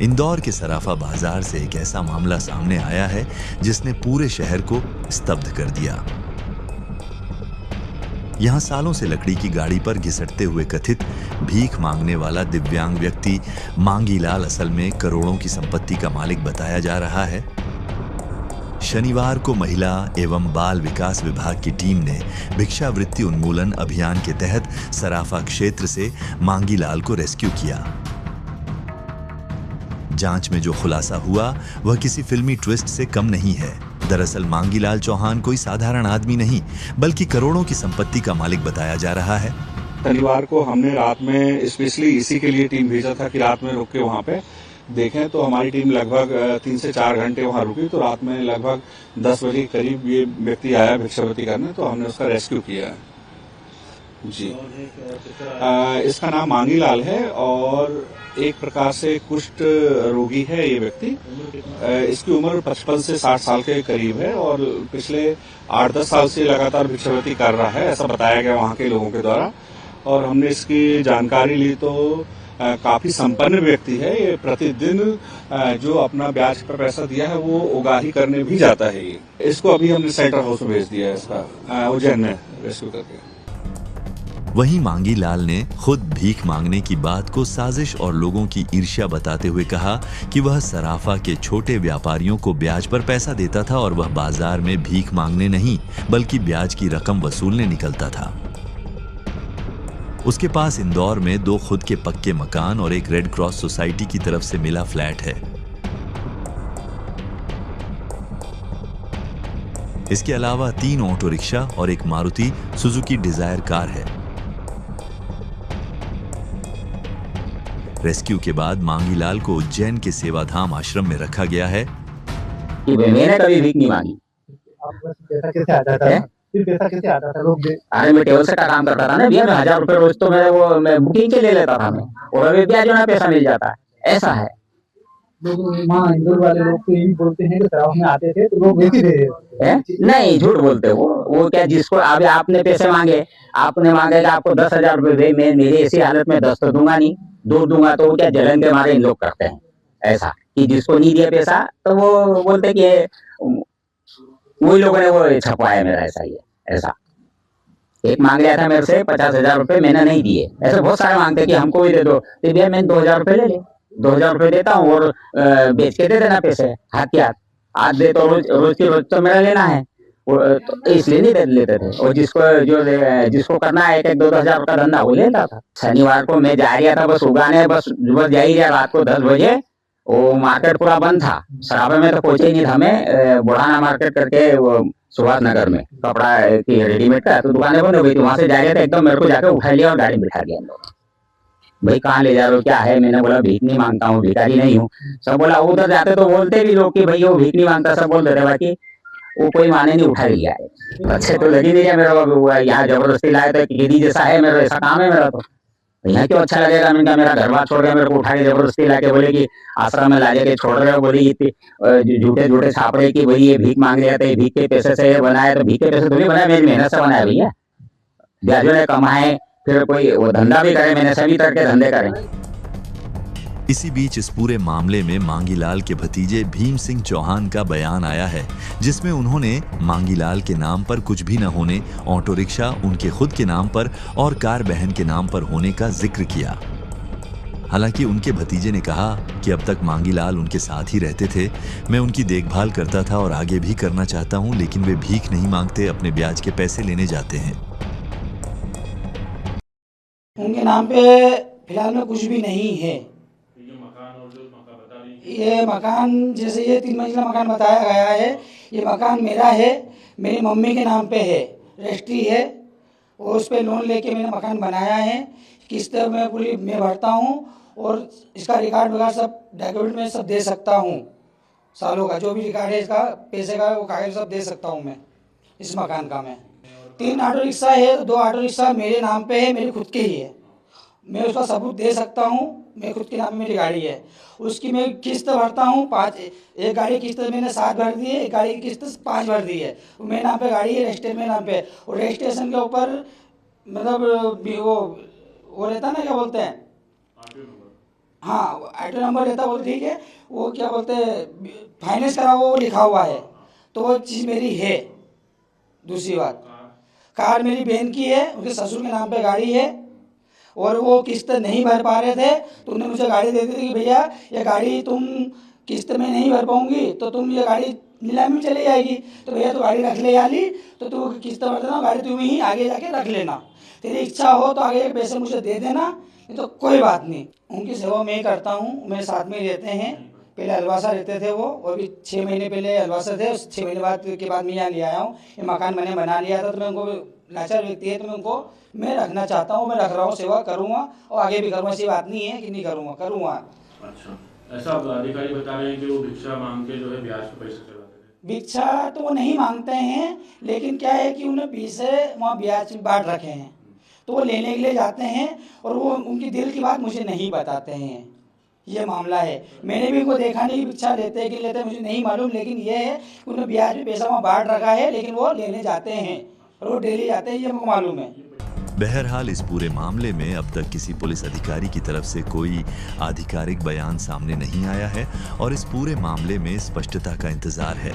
इंदौर के सराफा बाजार से एक ऐसा मामला सामने आया है जिसने पूरे शहर को स्तब्ध कर दिया। यहां सालों से लकड़ी की गाड़ी पर घिसटते हुए कथित भीख मांगने वाला दिव्यांग व्यक्ति मांगीलाल असल में करोड़ों की संपत्ति का मालिक बताया जा रहा है। शनिवार को महिला एवं बाल विकास विभाग की टीम ने भिक्षावृत्ति उन्मूलन अभियान के तहत सराफा क्षेत्र से मांगीलाल को रेस्क्यू किया। जांच में जो खुलासा हुआ वह किसी फिल्मी ट्विस्ट से कम नहीं है। दरअसल मांगीलाल चौहान कोई साधारण आदमी नहीं बल्कि करोड़ों की संपत्ति का मालिक बताया जा रहा है। शनिवार को हमने रात में स्पेशली इसी के लिए टीम भेजा था कि रात में रुक के वहाँ पे देखें, तो हमारी टीम लगभग 3 से 4 घंटे वहाँ रुकी। तो रात में लगभग 10 बजे के करीब ये व्यक्ति आया भिक्षावृत्ति करने, तो हमने उसका रेस्क्यू किया जी। इसका नाम मांगीलाल है और एक प्रकार से कुष्ठ रोगी है ये व्यक्ति। इसकी उम्र 55 से 60 साल के करीब है और पिछले 8-10 साल से लगातार भिक्षावृत्ति कर रहा है, ऐसा बताया गया वहाँ के लोगों के द्वारा। और हमने इसकी जानकारी ली तो काफी संपन्न व्यक्ति है ये। प्रतिदिन जो अपना ब्याज पर पैसा दिया है वो उगाही करने भी जाता है ये। इसको अभी हमने सेंटर हाउस में भेज दिया है, इसका उज्जैन में रेस्क्यू करके। वहीं मांगीलाल ने खुद भीख मांगने की बात को साजिश और लोगों की ईर्ष्या बताते हुए कहा कि वह सराफा के छोटे व्यापारियों को ब्याज पर पैसा देता था और वह बाजार में भीख मांगने नहीं बल्कि ब्याज की रकम वसूलने निकलता था। उसके पास इंदौर में 2 खुद के पक्के मकान और एक रेड क्रॉस सोसाइटी की तरफ से मिला फ्लैट है। इसके अलावा 3 ऑटो रिक्शा और एक मारुति सुजुकी डिजायर कार है। रेस्क्यू के बाद मांगीलाल को उज्जैन के सेवाधाम आश्रम में रखा गया है। मैंने कभी भीख नहीं मांगी। पैसा कैसे आता था? फिर पैसा कैसे आता था? लोग अरे मैं टेबल से का काम करता था ना भैया, 1000 रुपए रोज तो मैं बुकिंग के ले लेता था मैं, और अभी ब्याज ना पैसा मिल जाता है, ऐसा है। लोग इंदौर वाले लोग तो यही बोलते हैं कि शराब में आते थे तो लोग वैसे दे रहे। नहीं, झूठ बोलते वो क्या, जिसको अभी आपने पैसे मांगे, आपने मांगे कि आपको 10,000 रुपए दे, मैं मेरी ऐसी हालत में 10 तो दूंगा नहीं, 2 दूंगा तो क्या जलन के मारे इन लोग करते हैं ऐसा कि जिसको नहीं दिया पैसा तो वो बोलते कि वही लोगों ने वो छपवाया मेरा, ऐसा ही है। ऐसा एक मांग लिया था मेरे से 50,000 रुपए, मैंने नहीं दिए। ऐसे बहुत सारे मांगते कि हमको भी दे दो, तो भैया मैंने 2,000 रुपए ले ले, 2,000 रुपए देता हूँ और बेच के दे देना पैसे हाथ के हाथ। आज दे तो रोज की रोज तो मेरा लेना है, तो इसलिए नहीं दे लेते थे। और जिसको करना है 1-2 हज़ार का धंधा वो लेता था। शनिवार को मैं जा रहा था बस उगाने, बस जा ही रहा रात को 10 बजे, वो मार्केट पूरा बंद था। सराबे में तो पहुंचे ही नहीं था। मैं बुढ़ाना मार्केट करके वो सुभाष नगर में कपड़ा की रेडीमेड का तो दुकानें बंद हो गई थी, वहां से जा रहे थे, एकदम मेरे को जाकर उठा लिया और गाड़ी में बिठा दिया। भाई कहाँ ले जा रहे हो, क्या है? मैंने बोला भीख नहीं मांगता हूँ, भिखारी नहीं हूँ। सब बोला उधर जाते तो बोलते भी लोग कि भाई वो भीख नहीं मांगता, सब बोलते थे, बाकी वो कोई माने नहीं, उठा लिया है। अच्छे तो लगी नहीं है मेरा, यहाँ जबरदस्ती लाए तो कीड़ी जैसा है मेरा, ऐसा काम है मेरा, तो यहाँ क्यों अच्छा लगेगा? मैंने कहा मेरा घर बार छोड़ के मेरे को उठा के जबरदस्ती लाके बोले कि आश्रम में ला जाके छोड़ रहे हो, बोली झूठे झूठे छाप रहे कि भाई ये भीख मांग लिया था, भीख के पैसे से बनाया, तो भीख के पैसे थोड़ी बनाया, मेरी मेहनत से बनाया भैया, ब्याजों ने कमाए, फिर कोई वो धंधा भी करे, मैंने सभी तरह के धंधे करे। इसी बीच इस पूरे मामले में मांगीलाल के भतीजे भीम सिंह चौहान का बयान आया है, जिसमें उन्होंने मांगीलाल के नाम पर कुछ भी न होने, ऑटो रिक्शा उनके खुद के नाम पर और कार बहन के नाम पर होने का जिक्र किया। हालांकि उनके भतीजे ने कहा कि अब तक मांगीलाल उनके साथ ही रहते थे, मैं उनकी देखभाल करता था और आगे भी करना चाहता हूं, लेकिन वे भीख नहीं मांगते, अपने ब्याज के पैसे लेने जाते हैं। उनके नाम पे फिलहाल में कुछ भी नहीं है। ये मकान जैसे ये 3 मंजिला मकान बताया गया है, ये मकान मेरा है, मेरी मम्मी के नाम पे है, रजिस्ट्री है, और उस पर लोन लेके मैंने मकान बनाया है। किस्त में पूरी मैं भरता हूँ और इसका रिकॉर्ड वगैरह सब डॉक्यूमेंट में सब दे सकता हूँ, सालों का जो भी रिकॉर्ड है इसका, पैसे का वो कागज सब दे सकता हूँ मैं इस मकान का। मैं 3 ऑटो रिक्शा है, 2 ऑटो रिक्शा मेरे नाम पे है, मेरे खुद के ही है, मैं उसका सबूत दे सकता हूँ, मेरे खुद के नाम में मेरी गाड़ी है, उसकी मैं किस्त भरता हूँ 5। एक गाड़ी की किस्त मैंने 7 भर दी है, एक गाड़ी की किस्त 5 भर दी है। मेरे नाम पे गाड़ी है, रजिस्ट्रेशन मेरे नाम पे, और रजिस्ट्रेशन के ऊपर मतलब वो रहता ना, क्या बोलते हैं, हाँ आईडी नंबर लेता बोल ठीक है, वो क्या बोलते हैं फाइनेंस करा वो लिखा हुआ है, तो वो चीज़ मेरी है। दूसरी बात, कार मेरी बहन की है, उसके ससुर के नाम पे गाड़ी है, और वो किस्त नहीं भर पा रहे थे तो उन्होंने मुझे गाड़ी दे दी थी कि भैया ये गाड़ी तुम किस्त में नहीं भर पाऊंगी तो तुम ये गाड़ी नीलामी में चली जाएगी, तो भैया तो गाड़ी रख ले याली, तो तू किस्त भर देना, गाड़ी तुम ही आगे जाके रख लेना, तेरी इच्छा हो तो आगे पैसे मुझे दे देना, नहीं तो कोई बात नहीं। उनकी सेवा मैं ही करता हूँ, मेरे साथ में ही रहते हैं। पहले अलवासा रहते थे वो, और भी 6 महीने पहले अलवासा थे, उस 6 महीने बाद के बाद मैं यहाँ ले आया हूँ। ये मकान मैंने बना लिया था, तो मैं उनको लाचार व्यक्ति है तो मैं उनको मैं रखना चाहता हूँ, मैं रख रहा हूँ, सेवा करूँगा और आगे भी करूँगा। ऐसी बात नहीं है कि नहीं करूँगा, करूँगा। अच्छा, ऐसा अधिकारी बता रहे हैं कि वो भिक्षा मांग के जो है ब्याज पे पैसे चलाते थे। भिक्षा तो वो नहीं मांगते हैं, लेकिन क्या है कि उन्हें पैसे वहाँ ब्याज बांट रखे हैं, तो वो लेने के लिए जाते हैं और वो उनकी दिल की बात मुझे नहीं बताते हैं। ये मामला है, मैंने भी उनको देखा नहीं भिक्षा लेते हैं कि लेते हैं मुझे नहीं मालूम, लेकिन ये है कि उन्हें ब्याज पे पैसा वहाँ बांट रखा है, लेकिन वो लेने जाते हैं और वो डेली जाते हैं, ये हमको मालूम है। बहरहाल इस पूरे मामले में अब तक किसी पुलिस अधिकारी की तरफ से कोई आधिकारिक बयान सामने नहीं आया है और इस पूरे मामले में स्पष्टता का इंतजार है।